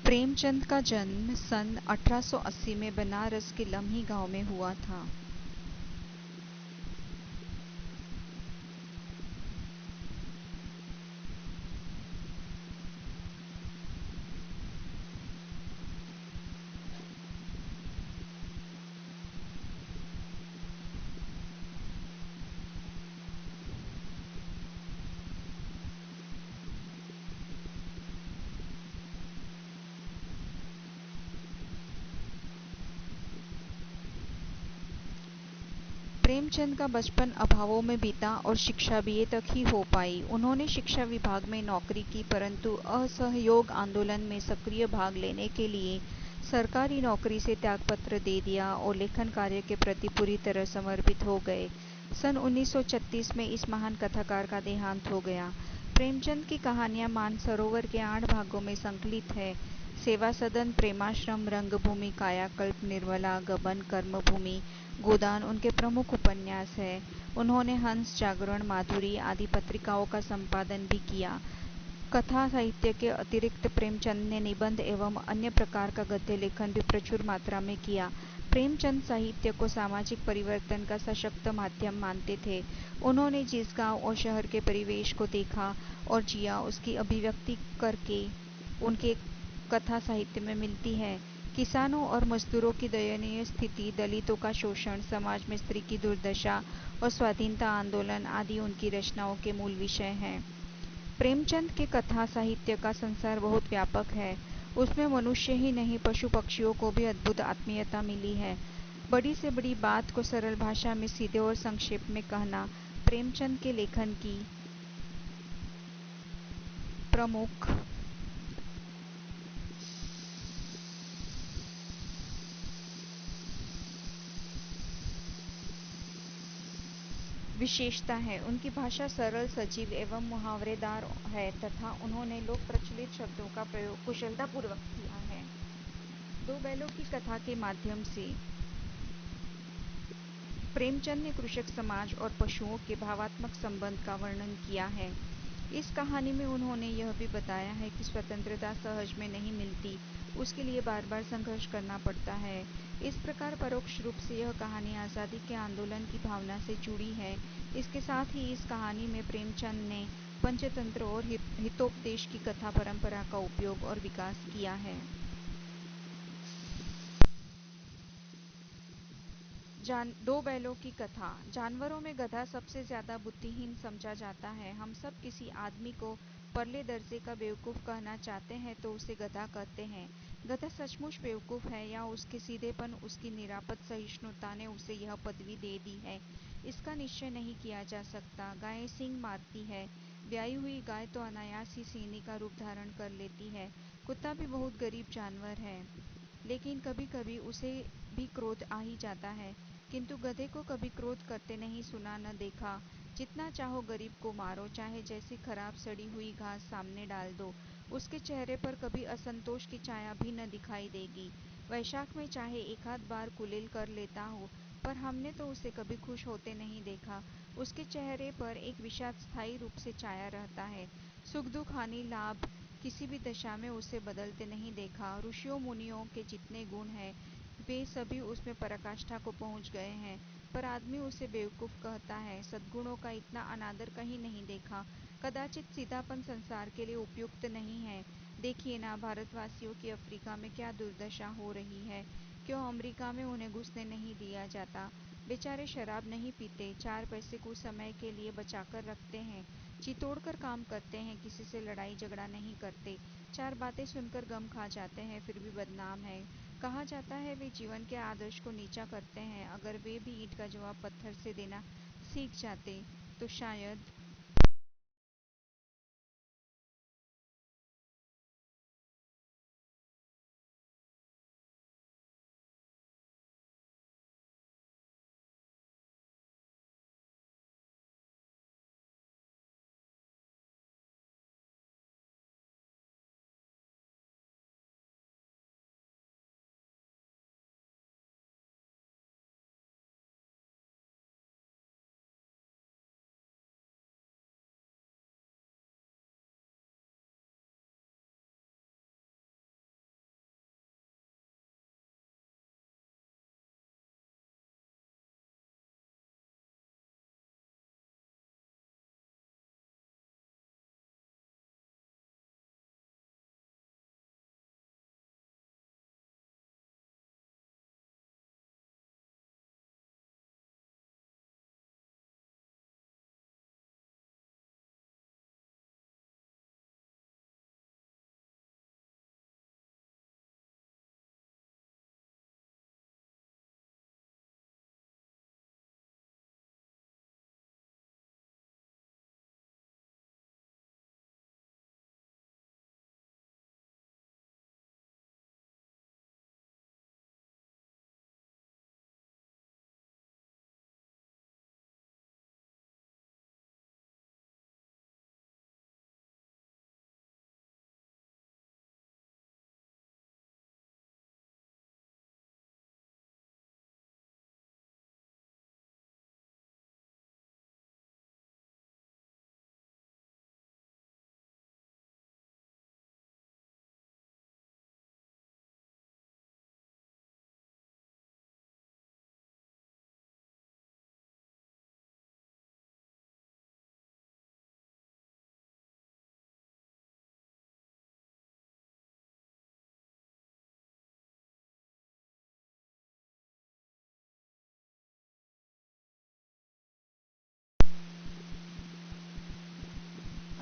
प्रेमचंद का जन्म सन 1880 में बनारस के लम्ही गांव में हुआ था। प्रेमचंद का बचपन अभावों में बीता और शिक्षा बीए तक ही हो पाई। उन्होंने शिक्षा विभाग में नौकरी की, परंतु असहयोग आंदोलन में सक्रिय भाग लेने के लिए सरकारी नौकरी से त्यागपत्र दे दिया और लेखन कार्य के प्रति पूरी तरह समर्पित हो गए। सन 1936 में इस महान कथाकार का देहांत हो गया। प्रेमचंद की कहानियां मानसरोवर के 8 भागों में संकलित है। सेवा सदन, प्रेमाश्रम, रंगभूमि, कायाकल्प, निर्मला, गबन, कर्मभूमि, गोदान उनके प्रमुख उपन्यास हैं। उन्होंने हंस, जागरण, माधुरी आदि पत्रिकाओं का संपादन भी किया। कथा साहित्य के अतिरिक्त प्रेमचंद ने निबंध एवं अन्य प्रकार का गद्य लेखन भी प्रचुर मात्रा में किया। प्रेमचंद साहित्य को सामाजिक परिवर्तन का सशक्त माध्यम मानते थे। उन्होंने जिस गांव और शहर के परिवेश को देखा और जिया, उसकी अभिव्यक्ति करके उनके कथा साहित्य में मिलती है। किसानों और मजदूरों की दयनीय स्थिति, दलितों का शोषण, समाज में स्त्री की दुर्दशा और स्वाधीनता आंदोलन आदि उनकी रचनाओं के मूल विषय हैं। प्रेमचंद के कथा साहित्य का संसार बहुत व्यापक है। उसमें मनुष्य ही नहीं, पशु पक्षियों को भी अद्भुत आत्मीयता मिली है। बड़ी से बड़ी बात को सरल भाषा में सीधे और संक्षेप में कहना प्रेमचंद के लेखन की प्रमुख विशेषता है। उनकी भाषा सरल, सजीव एवं मुहावरेदार है तथा उन्होंने लोक प्रचलित शब्दों का प्रयोग कुशलतापूर्वक किया है। दो बैलों की कथा के माध्यम से प्रेमचंद ने कृषक समाज और पशुओं के भावात्मक संबंध का वर्णन किया है। इस कहानी में उन्होंने यह भी बताया है कि स्वतंत्रता सहज में नहीं मिलती, उसके लिए बार बार संघर्ष करना पड़ता है। इस प्रकार परोक्ष रूप से यह कहानी आज़ादी के आंदोलन की भावना से जुड़ी है। इसके साथ ही इस कहानी में प्रेमचंद ने पंचतंत्र और हितोपदेश की कथा परंपरा का उपयोग और विकास किया है। दो बैलों की कथा। जानवरों में गधा सबसे ज्यादा बुद्धिहीन समझा जाता है। हम सब किसी आदमी को परले दर्जे का बेवकूफ कहना चाहते हैं तो उसे गधा कहते हैं। गधा सचमुच बेवकूफ है या उसके सीधेपन, उसकी निरापद सहिष्णुता ने उसे यह पदवी दे दी है, इसका निश्चय नहीं किया जा सकता। गायें सींग मारती है। ब्याई हुई गाय तो अनायास ही सिंहनी का रूप धारण कर लेती है। कुत्ता भी बहुत गरीब जानवर है, लेकिन कभी कभी उसे भी क्रोध आ ही जाता है, किंतु गधे को कभी क्रोध करते नहीं सुना न देखा। जितना चाहो गरीब को मारो, चाहे जैसी खराब सड़ी हुई घास सामने डाल दो, उसके चेहरे पर कभी असंतोष की छाया भी न दिखाई देगी। वैशाख में चाहे एक आध बार कुलेल कर लेता हो, पर हमने तो उसे कभी खुश होते नहीं देखा। उसके चेहरे पर एक विषाद स्थायी रूप से छाया रहता है। सुख दुख, हानि लाभ, किसी भी दशा में उसे बदलते नहीं देखा। ऋषियों मुनियों के जितने गुण हैं, वे सभी उसमें पराकाष्ठा को पहुंच गए हैं, पर आदमी उसे बेवकूफ कहता है। सद्गुणों का इतना अनादर कहीं नहीं देखा। कदाचित सीधापन संसार के लिए उपयुक्त नहीं है। देखिए ना, भारतवासियों की अफ्रीका में क्या दुर्दशा हो रही है। क्यों अमेरिका में उन्हें घुसने नहीं दिया जाता। बेचारे शराब नहीं पीते, 4 पैसे कुछ समय के लिए बचाकर रखते हैं, जी तोड़कर काम करते हैं, किसी से लड़ाई झगड़ा नहीं करते, 4 बातें सुनकर गम खा जाते हैं, फिर भी बदनाम है। कहा जाता है वे जीवन के आदर्श को नीचा करते हैं। अगर वे भी ईंट का जवाब पत्थर से देना सीख जाते तो शायद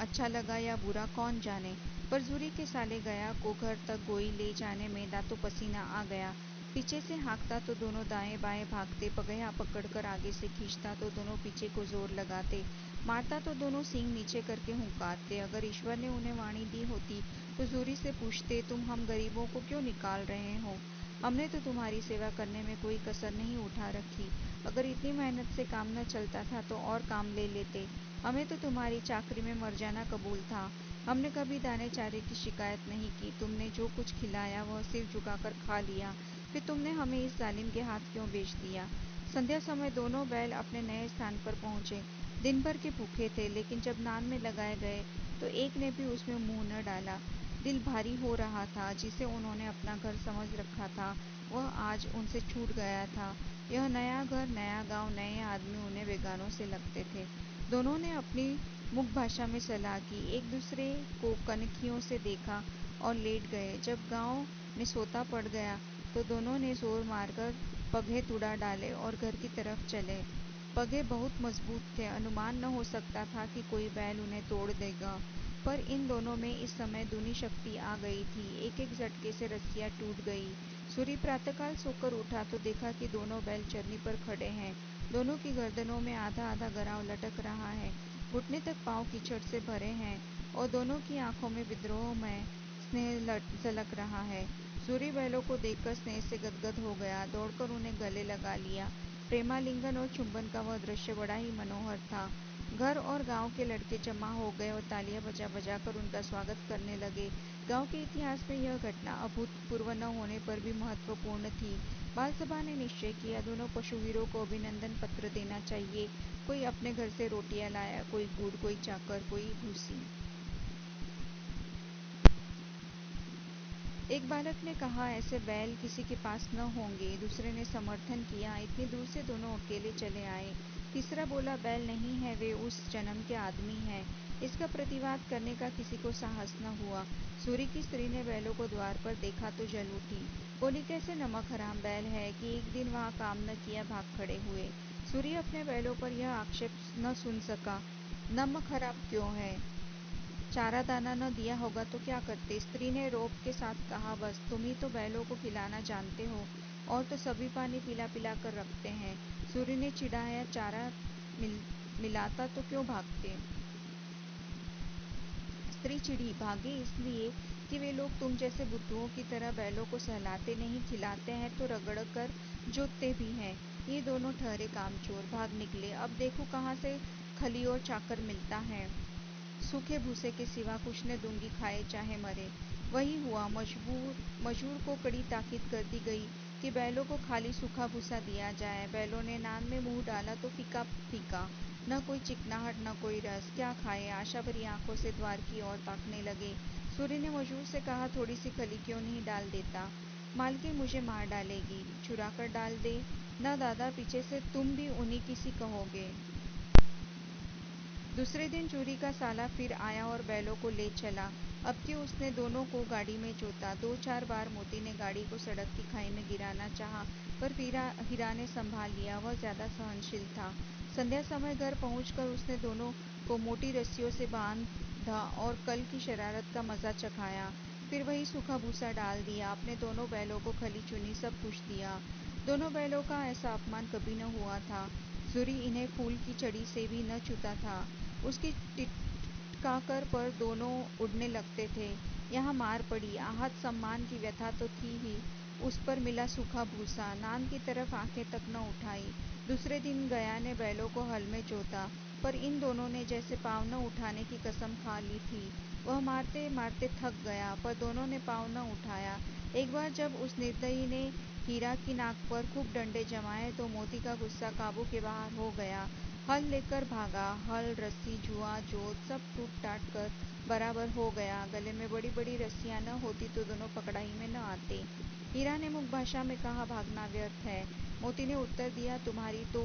अच्छा लगा या बुरा कौन जाने, पर जूरी के साले गया को घर तक गोई ले जाने में दांतों पसीना आ गया। पीछे से हाँकता तो दोनों दाएं बाएं भागते, पगैया पकड़कर आगे से खींचता तो दोनों पीछे को जोर लगाते, मारता तो दोनों सींग नीचे करके हुंकारते। अगर ईश्वर ने उन्हें वाणी दी होती तो जूरी से पूछते, तुम हम गरीबों को क्यों निकाल रहे हो? हमने तो तुम्हारी सेवा करने में कोई कसर नहीं उठा रखी। अगर इतनी मेहनत से काम न चलता था तो और काम ले लेते। हमें तो तुम्हारी चाकरी में मर जाना कबूल था। हमने कभी दाने चारे की शिकायत नहीं की। तुमने जो कुछ खिलाया वह सिर झुकाकर खा लिया, फिर तुमने हमें इस जालिम के हाथ क्यों बेच दिया? संध्या समय दोनों बैल अपने नए स्थान पर पहुंचे। दिन भर के भूखे थे, लेकिन जब नान में लगाए गए तो एक ने भी उसमें मुंह न डाला। दिल भारी हो रहा था। जिसे उन्होंने अपना घर समझ रखा था वह आज उनसे छूट गया था। यह नया घर, नया गांव, नए आदमी उन्हें बेगानों से लगते थे। दोनों ने अपनी मुख भाषा में सलाह की, एक दूसरे को कनखियों से देखा और लेट गए। जब गांव में सोता पड़ गया तो दोनों ने जोर मारकर पगहे तुड़ा डाले और घर की तरफ चले। पगहे बहुत मजबूत थे, अनुमान न हो सकता था कि कोई बैल उन्हें तोड़ देगा, पर इन दोनों में इस समय दूनी शक्ति आ गई थी। एक एक झटके से रस्सियां टूट गई। सूर्य प्रातःकाल सोकर उठा तो देखा कि दोनों बैल चरनी पर खड़े हैं। दोनों की गर्दनों में आधा आधा गराव लटक रहा है, घुटने तक पांव कीचड़ से भरे हैं और दोनों की आंखों में विद्रोह में स्नेह झलक रहा है। सूर्य बैलों को देखकर स्नेह से गदगद हो गया, दौड़कर उन्हें गले लगा लिया। प्रेमालिंगन और चुंबन का वह दृश्य बड़ा ही मनोहर था। घर और गांव के लड़के जमा हो गए और तालियां बजा बजाकर उनका स्वागत करने लगे। गांव के इतिहास में यह घटना अभूतपूर्व न होने पर भी महत्वपूर्ण थी। बालसभा ने निश्चय किया, दोनों पशुवीरों को अभिनंदन पत्र देना चाहिए। कोई अपने घर से रोटियां लाया, कोई गुड़, कोई चाकर, कोई भूसी। एक बालक ने कहा, ऐसे बैल किसी के पास न होंगे। दूसरे ने समर्थन किया, इतनी दूर से दोनों अकेले चले आए। तीसरा बोला, बैल नहीं है, वे उस जन्म के आदमी हैं। इसका प्रतिवाद करने का किसी को साहस न हुआ। सूरी की स्त्री ने बैलों को द्वार पर देखा तो जल उठी। बोली, कैसे नमक हराम बैल है कि एक दिन वहां काम न किया भाग खड़े हुए। सूरी अपने बैलों पर यह आक्षेप न सुन सका। नमक हराम क्यों है? चारा दाना न दिया होगा तो क्या करते? स्त्री ने रोब के साथ कहा, बस तुम ही तो बैलों को खिलाना जानते हो, और तो सभी पानी पिला पिला कर रखते हैं। सूर्य ने चिढ़ाया, चारा मिलाता तो क्यों भागते? स्त्री चिढ़ी, भागे इसलिए कि वे लोग तुम जैसे बुद्धुओं की तरह बैलों को सहलाते नहीं, खिलाते हैं तो रगड़ कर जोतते भी हैं। ये दोनों ठहरे कामचोर, भाग निकले। अब देखो कहाँ से खली और चाकर मिलता है। सूखे भूसे के सिवा कुछ न दूंगी, खाए चाहे मरे। वही हुआ। मजूर को कड़ी ताकीद कर दी गई कि बैलों को खाली सूखा भूसा दिया जाए। बैलों ने नान में मुंह डाला तो फीका फीका, न कोई चिकनाहट न कोई रस। क्या खाए? आशा भरी आंखों से द्वार की ओर ताकने लगे। सूर्य ने मजूर से कहा, थोड़ी सी खली क्यों नहीं डाल देता? मालकिन मुझे मार डालेगी। चुरा कर डाल दे। न दादा, पीछे से तुम भी उन्हीं की सी कहोगे। दूसरे दिन चूरी का साला फिर आया और बैलों को ले चला। अब कि उसने दोनों को गाड़ी में जोता। 2-4 बार मोती ने गाड़ी को सड़क की खाई में गिराना चाहा, पर हीरा ने संभाल लिया। वह ज्यादा सहनशील था। संध्या समय घर पहुंचकर उसने दोनों को मोटी रस्सियों से बांधा और कल की शरारत का मजा चखाया। फिर वही सूखा भूसा डाल दिया। अपने दोनों बैलों को खली चुनी, सब कुछ दिया। दोनों बैलों का ऐसा अपमान कभी न हुआ था। जूरी इन्हें फूल की छड़ी से भी न छूता था। उसकी टिटकाकर पर दोनों उड़ने लगते थे। यहाँ मार पड़ी, आहत सम्मान की व्यथा तो थी ही, उस पर मिला सूखा भूसा। नान की तरफ आंखें तक न उठाई। दूसरे दिन गया ने बैलों को हल में जोता, पर इन दोनों ने जैसे पाँव न उठाने की कसम खा ली थी। वह मारते मारते थक गया, पर दोनों ने पाँव न उठाया। एक बार जब उस निर्दयी ने हीरा की नाक पर खूब डंडे जमाए तो मोती का गुस्सा काबू के बाहर हो गया। हल लेकर भागा। हल, रस्सी, जुआ, जोत सब टूट टाट कर बराबर हो गया। गले में बड़ी बड़ी रस्सियां न होती तो दोनों पकड़ाई में न आते। हीरा ने मुख भाषा में कहा, भागना व्यर्थ है। मोती ने उत्तर दिया, तुम्हारी तो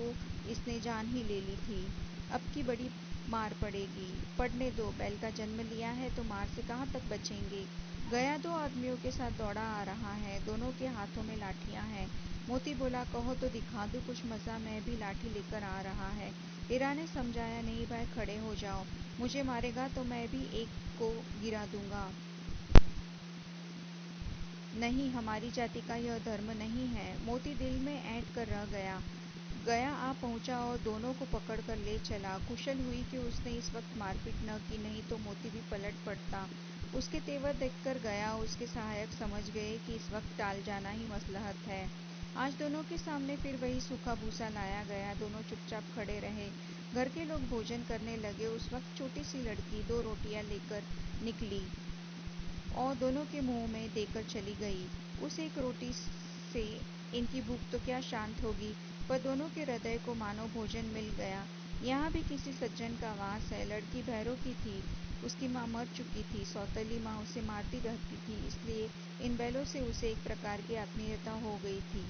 इसने जान ही ले ली थी, अब की बड़ी मार पड़ेगी। पड़ने दो, बैल का जन्म लिया है तो मार से कहाँ तक बचेंगे। गया 2 आदमियों के साथ दौड़ा आ रहा है, दोनों के हाथों में लाठियां हैं। मोती बोला, कहो तो दिखा दूं कुछ मजा, मैं भी लाठी लेकर आ रहा है। हीरा ने समझाया, नहीं भाई, खड़े हो जाओ। मुझे मारेगा तो मैं भी एक को गिरा दूंगा। नहीं, हमारी जाति का यह धर्म नहीं है। मोती दिल में ऐंठ कर रह गया। गया आ पहुंचा और दोनों को पकड़कर ले चला। कुशल हुई कि उसने इस वक्त मारपीट न की, नहीं तो मोती भी पलट पड़ता। उसके तेवर देखकर गया उसके सहायक समझ गए कि इस वक्त टाल जाना ही मसलहत है। आज दोनों के सामने फिर वही सूखा भूसा लाया गया। दोनों चुपचाप खड़े रहे। घर के लोग भोजन करने लगे। उस वक्त छोटी सी लड़की 2 रोटियां लेकर निकली और दोनों के मुंह में देकर चली गई। उस एक रोटी से इनकी भूख तो क्या शांत होगी, पर दोनों के हृदय को मानो भोजन मिल गया। यहाँ भी किसी सज्जन का वास है। लड़की भैरों की थी। उसकी माँ मर चुकी थी। सौतेली माँ उसे मारती रहती थी, इसलिए इन बैलों से उसे एक प्रकार की आत्मीयता हो गई थी।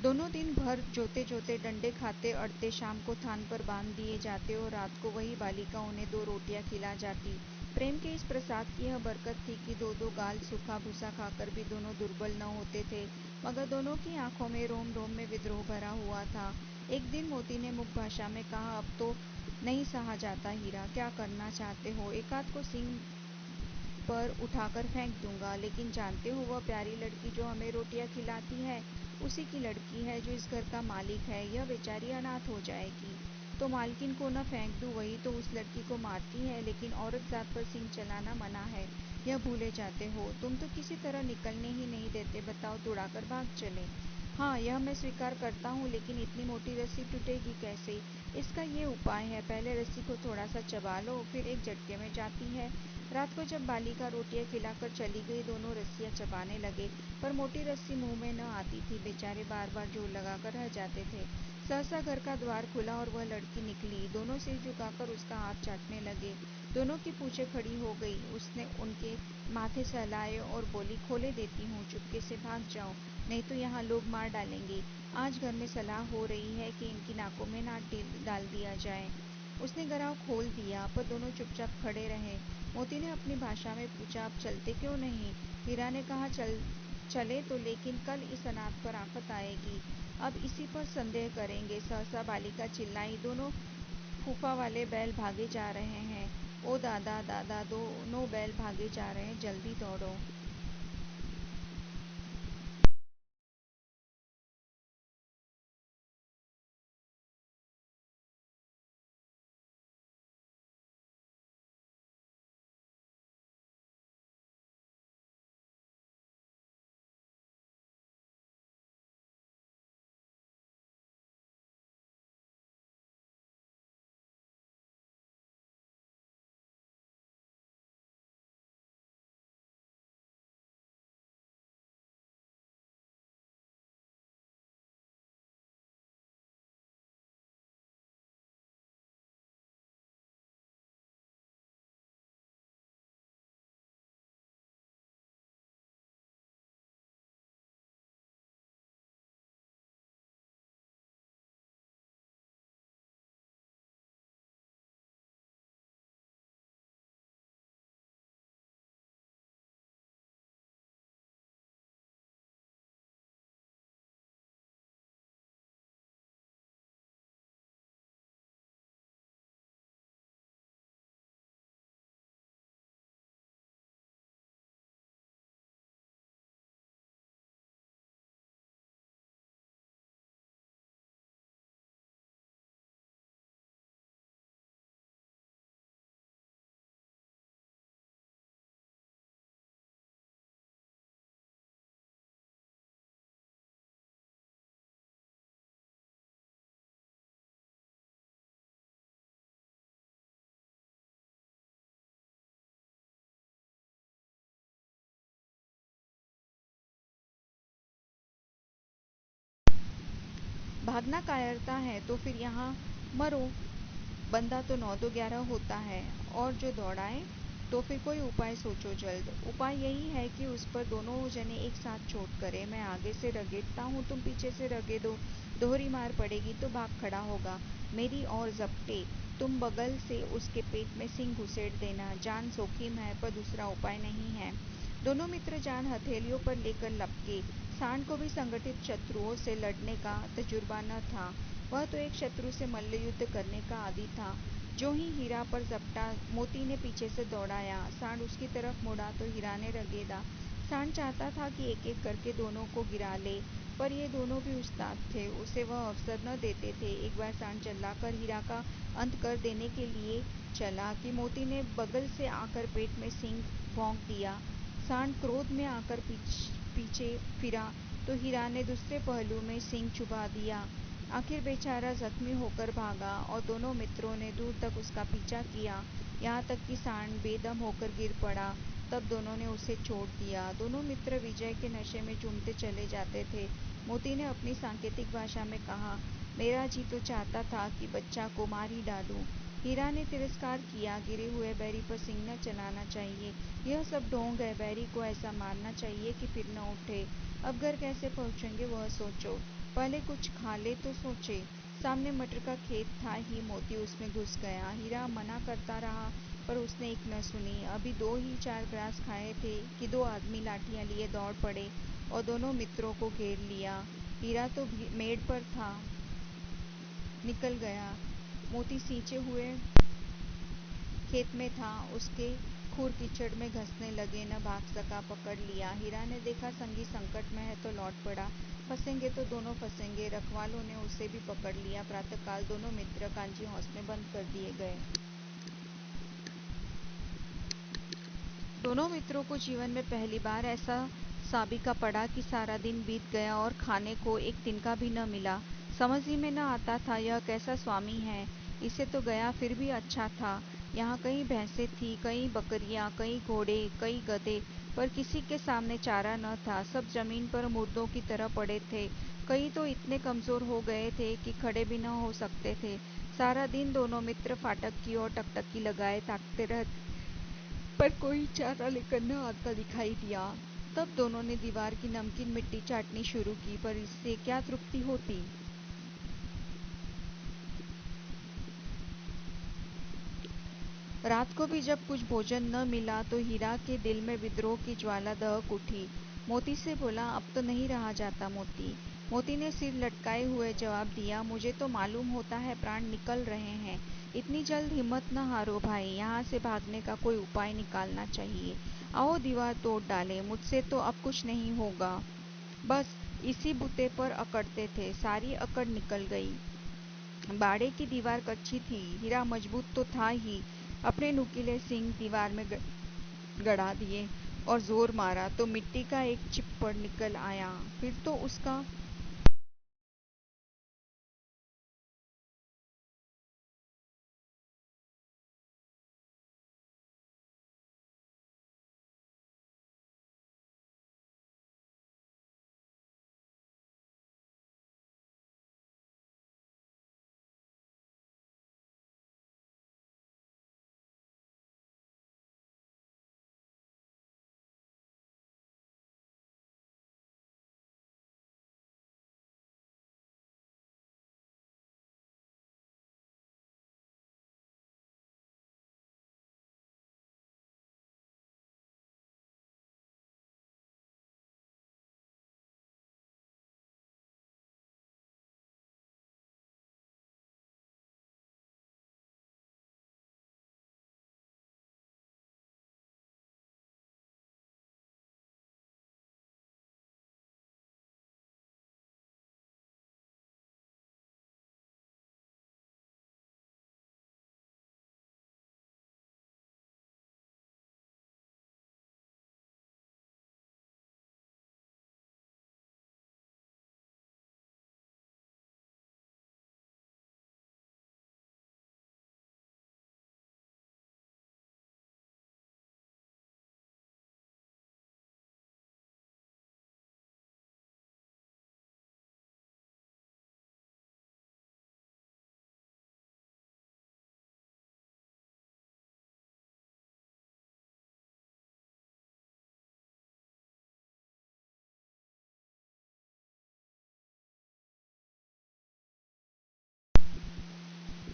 दोनों दिन भर जोते जोते डंडे खाते अड़ते शाम को थान पर बांध दिए जाते और रात को वही बालिका उन्हें 2 रोटियां खिला जाती। प्रेम के इस प्रसाद की यह बरकत थी कि 2-2 गाल सूखा भूसा खाकर भी दोनों दुर्बल न होते थे, मगर दोनों की आंखों में रोम रोम में विद्रोह भरा हुआ था। एक दिन मोती ने मुख भाषा में कहा, अब तो नहीं सहा जाता हीरा, क्या करना चाहते हो? एकाध को सिंह पर उठाकर फेंक दूंगा, लेकिन जानते हो वह प्यारी लड़की जो हमें रोटियां खिलाती है, उसी की लड़की है जो इस घर का मालिक है। यह बेचारी अनाथ हो जाएगी तो मालकिन को न फेंक दूं, वही तो उस लड़की को मारती है, लेकिन औरत जात पर सिंह चलाना मना है। यह भूले जाते हो। तुम तो किसी तरह निकलने ही नहीं देते। बताओ, तुड़ाकर भाग चले? हाँ, यह मैं स्वीकार करता हूँ, लेकिन इतनी मोटी रस्सी टूटेगी कैसे? इसका ये उपाय है, पहले रस्सी को थोड़ा सा चबा लो, फिर एक झटके में जाती है। रात को जब बालिका रोटियां खिलाकर चली गई, दोनों रस्सियां चबाने लगे, पर मोटी रस्सी मुंह में न आती थी। बेचारे बार बार जोर लगाकर रह जाते थे। सहसा घर का द्वार खुला और वह लड़की निकली। दोनों सिर झुकाकर उसका हाथ चाटने लगे। दोनों की पूंछें खड़ी हो गई। उसने उनके माथे सहलाए और बोली, खोले देती हूँ, चुपके से भाग जाओ, नहीं तो यहाँ लोग मार डालेंगे। आज घर में सलाह हो रही है कि इनकी नाकों में नाट डाल दिया जाए। उसने गराव खोल दिया, पर दोनों चुपचाप खड़े रहे। मोती ने अपनी भाषा में पूछा, अब चलते क्यों नहीं? हीरा ने कहा, चले तो, लेकिन कल इस अनाथ पर आफत आएगी। अब इसी पर संदेह करेंगे। सहसा बालिका चिल्लाई, दोनों फूफा वाले बैल भागे जा रहे हैं। ओ दादा दादा, दोनों बैल भागे जा रहे हैं, जल्दी दौड़ो। भागना कायरता है तो फिर यहाँ मरो। बंदा तो 9-2-11 होता है, और जो दौड़ाए, तो फिर कोई उपाय सोचो जल्द। उपाय यही है कि उस पर दोनों जने एक साथ चोट करें। मैं आगे से रगेड़ता हूँ, तुम पीछे से रगेदो। दोहरी मार पड़ेगी तो भाग खड़ा होगा। मेरी और जपटे, तुम बगल से उसके पेट में सिंग घुसेड़ देना। जान जोखिम है, पर दूसरा उपाय नहीं है। दोनों मित्र जान हथेलियों पर लेकर लपके। सांड को भी संगठित शत्रुओं से लड़ने का तजुर्बा न था। वह तो एक शत्रु से मल्लयुद्ध करने का आदी था। जो ही हीरा पर झपटा, मोती ने पीछे से दौड़ाया। सांड उसकी तरफ मुड़ा तो हीरा ने रगेदा। सांड चाहता था कि एक-एक करके दोनों को गिरा ले, पर ये दोनों भी उस्ताद थे, उसे वह अवसर न देते थे। एक बार सांड चिल्लाकर हीरा का अंत कर देने के लिए चला कि मोती ने बगल से आकर पेट में सींग भोंक दिया। सांड क्रोध में आकर पीछे फिरा तो हीरा ने दूसरे पहलू में सींग चुभा दिया। आखिर बेचारा जख्मी होकर भागा और दोनों मित्रों ने दूर तक उसका पीछा किया, यहाँ तक कि सांड बेदम होकर गिर पड़ा। तब दोनों ने उसे छोड़ दिया। दोनों मित्र विजय के नशे में झूमते चले जाते थे। मोती ने अपनी सांकेतिक भाषा में कहा, मेरा जी तो चाहता था कि बच्चा को मार ही डालूं। हीरा ने तिरस्कार किया, गिरे हुए बैरी पर सींग न चलाना चाहिए। यह सब ढोंग है, बैरी को ऐसा मारना चाहिए कि फिर न उठे। अब घर कैसे पहुंचेंगे वह सोचो, पहले कुछ खा ले तो सोचे। सामने मटर का खेत था ही मोती उसमें घुस गया। हीरा मना करता रहा पर उसने एक न सुनी। अभी 2 ही 4 ग्रास खाए थे कि 2 आदमी लाठियां लिए दौड़ पड़े और दोनों मित्रों को घेर लिया। हीरा तो मेड़ पर था, निकल गया। मोती सींचे हुए खेत में था, उसके खुर कीचड़ में घसने लगे, न भाग सका, पकड़ लिया। हीरा ने देखा संगी संकट में है तो लौट पड़ा। फंसेंगे तो दोनों फंसेंगे। रखवालों ने उसे भी पकड़ लिया। प्रातःकाल दोनों मित्र कांची हाउस में बंद कर दिए गए। दोनों मित्रों को जीवन में पहली बार ऐसा साबिका पड़ा कि सारा दिन बीत गया और खाने को एक तिनका भी न मिला। समझ ही में न आता था यह कैसा स्वामी है। इसे तो गया फिर भी अच्छा था। यहाँ कई भैंसें थी, कई बकरियां, कई घोड़े, कई गधे, पर किसी के सामने चारा न था। सब जमीन पर मुर्दों की तरह पड़े थे। कई तो इतने कमजोर हो गए थे कि खड़े भी न हो सकते थे। सारा दिन दोनों मित्र फाटक की ओर टकटकी लगाए ताकते रहते, पर कोई चारा लेकर न आता दिखाई दिया। तब दोनों ने दीवार की नमकीन मिट्टी चाटनी शुरू की, पर इससे क्या तृप्ति होती। रात को भी जब कुछ भोजन न मिला तो हीरा के दिल में विद्रोह की ज्वाला दहक उठी। मोती से बोला, अब तो नहीं रहा जाता मोती। मोती ने सिर लटकाए हुए जवाब दिया, मुझे तो मालूम होता है प्राण निकल रहे हैं। इतनी जल्द हिम्मत न हारो भाई, यहाँ से भागने का कोई उपाय निकालना चाहिए। आओ दीवार तोड़ डालें, मुझसे तो अब कुछ नहीं होगा। बस इसी बुते पर अकड़ते थे, सारी अकड़ निकल गई। बाड़े की दीवार कच्ची थी, हीरा मजबूत तो था ही। अपने नुकीले सींग दीवार में गड़ा दिए और जोर मारा तो मिट्टी का एक चिप्पड़ निकल आया। फिर तो उसका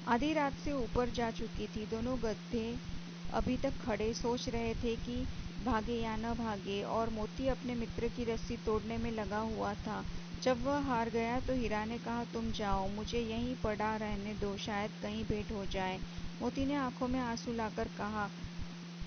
आधी रात से ऊपर जा चुकी थी। दोनों गधे अभी तक खड़े सोच रहे थे कि भागे या न भागे, और मोती अपने मित्र की रस्सी तोड़ने में लगा हुआ था। जब वह हार गया तो हीरा ने कहा, तुम जाओ, मुझे यहीं पड़ा रहने दो, शायद कहीं भेंट हो जाए। मोती ने आंखों में आंसू लाकर कहा,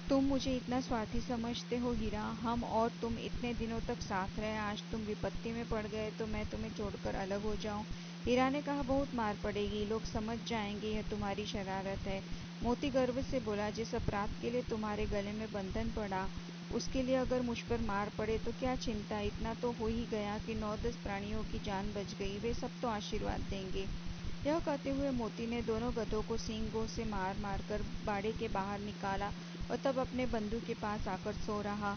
तुम मुझे इतना स्वार्थी समझते हो हीरा? हम और तुम इतने दिनों तक साथ रहे, आज तुम विपत्ति में पड़ गए तो मैं तुम्हें छोड़कर अलग हो जाऊं? हीरा ने कहा, बहुत मार पड़ेगी, लोग समझ जाएंगे यह तुम्हारी शरारत है। मोती गर्व से बोला, जिस अपराध के लिए तुम्हारे गले में बंधन पड़ा, उसके लिए अगर मुझ पर मार पड़े तो क्या चिंता, इतना तो हो ही गया कि 9-10 प्राणियों की जान बच गई, वे सब तो आशीर्वाद देंगे। यह कहते हुए मोती ने दोनों गधों को सींगों से मार मार कर बाड़े के बाहर निकाला और तब अपने बंधु के पास आकर सो रहा।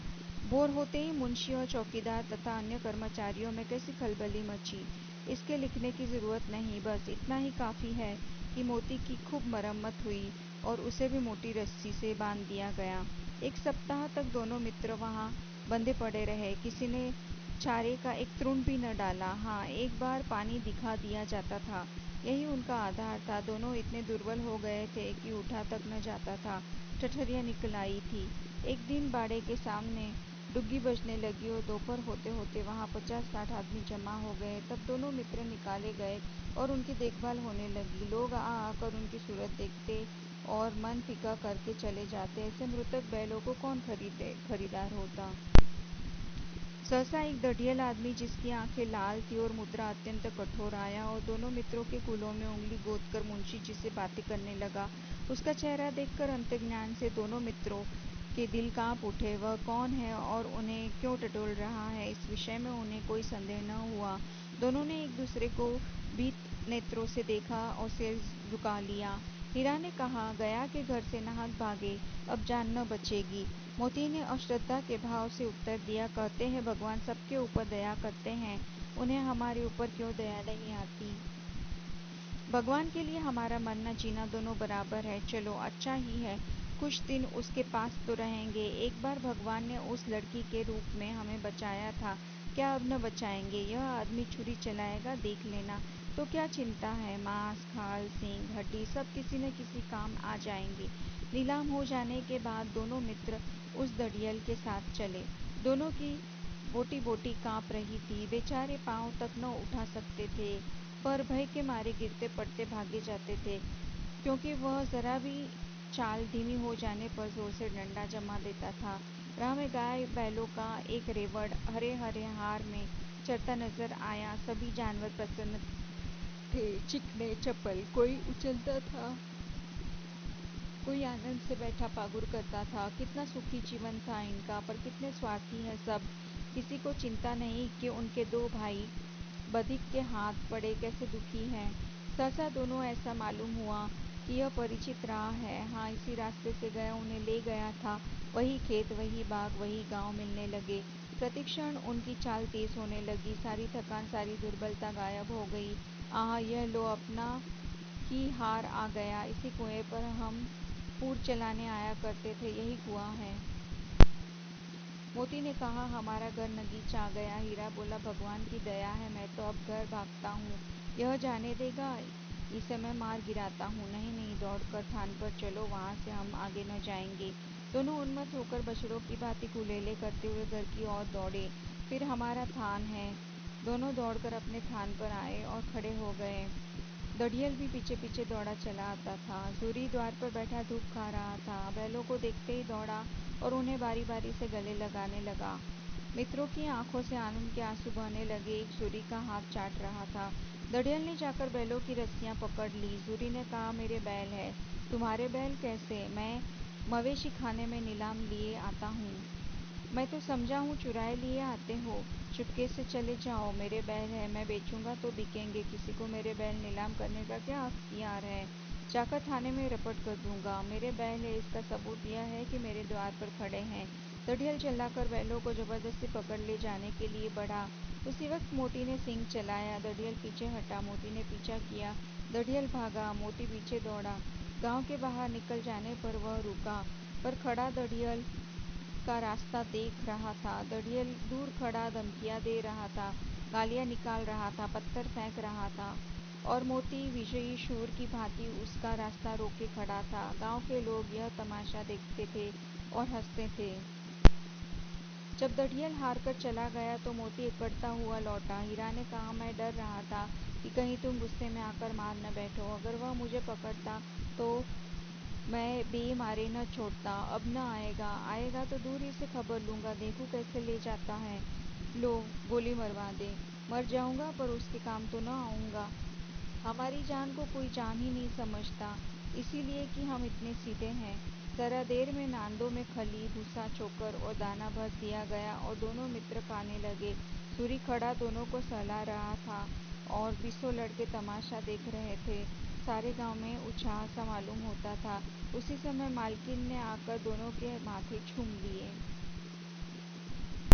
भोर होते ही मुंशी और चौकीदार तथा अन्य कर्मचारियों में कैसी खलबली मची। इसके लिखने की जरूरत नहीं, बस इतना ही काफी है कि मोती की खूब मरम्मत हुई और उसे भी मोटी रस्सी से बांध दिया गया। एक सप्ताह तक दोनों मित्र वहां बंधे पड़े रहे। किसी ने चारे का एक तृण भी न डाला। हाँ, एक बार पानी दिखा दिया जाता था, यही उनका आधार था। दोनों इतने दुर्बल हो गए थे कि उठा तक न जाता था, ठठरियाँ निकल आई थी। एक दिन बाड़े के सामने डुग्गी बजने लगी और दोपहर होते होते वहाँ 50-60 आदमी जमा हो गए। तब दोनों मित्र निकाले गए और उनकी देखभाल होने लगी। लोग आ आकर उनकी सूरत देखते और मन फीका करके चले जाते। ऐसे मृतक बैलों को कौन खरीदार होता। सहसा एक दढ़ियल आदमी, जिसकी आंखें लाल थी और मुद्रा अत्यंत कठोर, आया और दोनों मित्रों के कूलों में उंगली गोदकर मुंशी जी से बातें करने लगा। उसका चेहरा देखकर अंतर्ज्ञान से दोनों मित्रों के दिल कांप उठे। वह कौन है और उन्हें क्यों टटोल रहा है, इस विषय में उन्हें कोई संदेह न हुआ। दोनों ने एक दूसरे को भीत नेत्रों से देखा और सिर झुका लिया। हीरा ने कहा, गया के घर से नाहक भागे, अब जान न बचेगी। मोती ने अश्रद्धा के भाव से उत्तर दिया, कहते हैं भगवान सबके ऊपर दया करते हैं, उन्हें हमारे ऊपर क्यों दया नहीं आती। भगवान के लिए हमारा मरना जीना दोनों बराबर है। चलो, अच्छा ही है, कुछ दिन उसके पास तो रहेंगे। एक बार भगवान ने उस लड़की के रूप में हमें बचाया था, क्या अब न बचाएंगे। यह आदमी छुरी चलाएगा, देख लेना। तो क्या चिंता है, मांस, खाल, सींग, हड्डी सब किसी न किसी काम आ जाएंगे। नीलाम हो जाने के बाद दोनों मित्र उस दड़ियल के साथ चले। दोनों की बोटी बोटी कांप रही थी, बेचारे पांव तक न उठा सकते थे, पर भय के मारे गिरते पड़ते भागे जाते थे, क्योंकि वह जरा भी चाल धीमी हो जाने पर जोर से डंडा जमा देता था। राह में गाय बैलों का एक रेवड़ हरे हरे हार में चरता नजर आया। सभी जानवर प्रसन्न थे, चिकने चपल, कोई उछलता था, कोई आनंद से बैठा पागुर करता था। कितना सुखी जीवन था इनका, पर कितने स्वार्थी हैं सब। किसी को चिंता नहीं कि उनके दो भाई बधिक के हाथ पड़े कैसे दुखी हैं। सहसा दोनों ऐसा मालूम हुआ कि यह परिचित राह है। हाँ, इसी रास्ते से गया उन्हें ले गया था। वही खेत, वही बाग, वही गांव मिलने लगे। प्रतिक्षण उनकी चाल तेज होने लगी, सारी थकान, सारी दुर्बलता गायब हो गई। आह, यह लो, अपना ही हार आ गया। इसी कुएं पर हम पूर चलाने आया करते थे, यही कुआं है। मोती ने कहा, हमारा घर नगीच आ गया। हीरा बोला, भगवान की दया है, मैं तो अब घर भागता हूँ। यह जाने देगा, इसे मैं मार गिराता हूँ। नहीं नहीं, दौड़कर थान पर चलो, वहाँ से हम आगे न जाएंगे। दोनों उन्मत्त होकर बछड़ों की भांति कुलेले करते हुए घर की ओर दौड़े। फिर हमारा थान है। दोनों दौड़कर अपने थान पर आए और खड़े हो गए। दड़ियल भी पीछे पीछे दौड़ा चला आता था। सूरी द्वार पर बैठा धूप खा रहा था। बैलों को देखते ही दौड़ा और उन्हें बारी बारी से गले लगाने लगा। मित्रों की आंखों से आनंद के आंसू बहने लगे। एक सूरी का हाथ चाट रहा था। दड़ियल ने जाकर बैलों की रस्सियां पकड़ ली। सूरी ने कहा, मेरे बैल है। तुम्हारे बैल कैसे? मैं मवेशी खाने में नीलाम लिए आता हूँ। मैं तो समझा हूँ चुराए लिए आते हो। चुपके से चले जाओ, मेरे बैल है, मैं बेचूंगा तो बिकेंगे। किसी को मेरे बैल नीलाम करने का क्या अख्तियार है? जाकर थाने में रपट कर दूंगा। मेरे बैल है, इसका सबूत यह है कि मेरे द्वार पर खड़े हैं। दड़ियल चिल्लाकर बैलों को जबरदस्ती पकड़ ले जाने के लिए बढ़ा। उसी वक्त मोती ने सींग चलाया। दड़ियल पीछे हटा। मोती ने पीछा किया। दड़ियल भागा, मोती पीछे दौड़ा। गांव के बाहर निकल जाने पर वह रुका, पर खड़ा दड़ियल का रास्ता देख रहा था। दड़ियल दूर खड़ा धमकियां दे रहा था, गालियां निकाल रहा था, पत्थर फेंक रहा था, और मोती विजयी शूर की भांति उसका रास्ता रोके खड़ा था। गांव के लोग यह तमाशा देखते थे और हंसते थे। जब दढ़ियल हार कर चला गया तो मोती इकड़ता हुआ लौटा। हीरा ने कहा, मैं डर रहा था कि कहीं तुम गुस्से में आकर मार न बैठो। अगर वह मुझे पकड़ता तो मैं भी मारे न छोड़ता। अब न आएगा। आएगा तो दूर ही से खबर लूँगा, देखूँ कैसे ले जाता है। लो, गोली मरवा दे। मर जाऊँगा पर उसके काम तो न आऊँगा। हमारी जान को कोई जान ही नहीं समझता, इसीलिए कि हम इतने सीधे हैं। जरा देर में नांदों में खली, भूसा, चोकर और दाना भर दिया गया और दोनों मित्र खाने लगे। सूरी खड़ा दोनों को सहला रहा था और बीसों लड़के तमाशा देख रहे थे। सारे गांव में उत्साह सा मालूम होता था। उसी समय मालकिन ने आकर दोनों के माथे चूम लिए।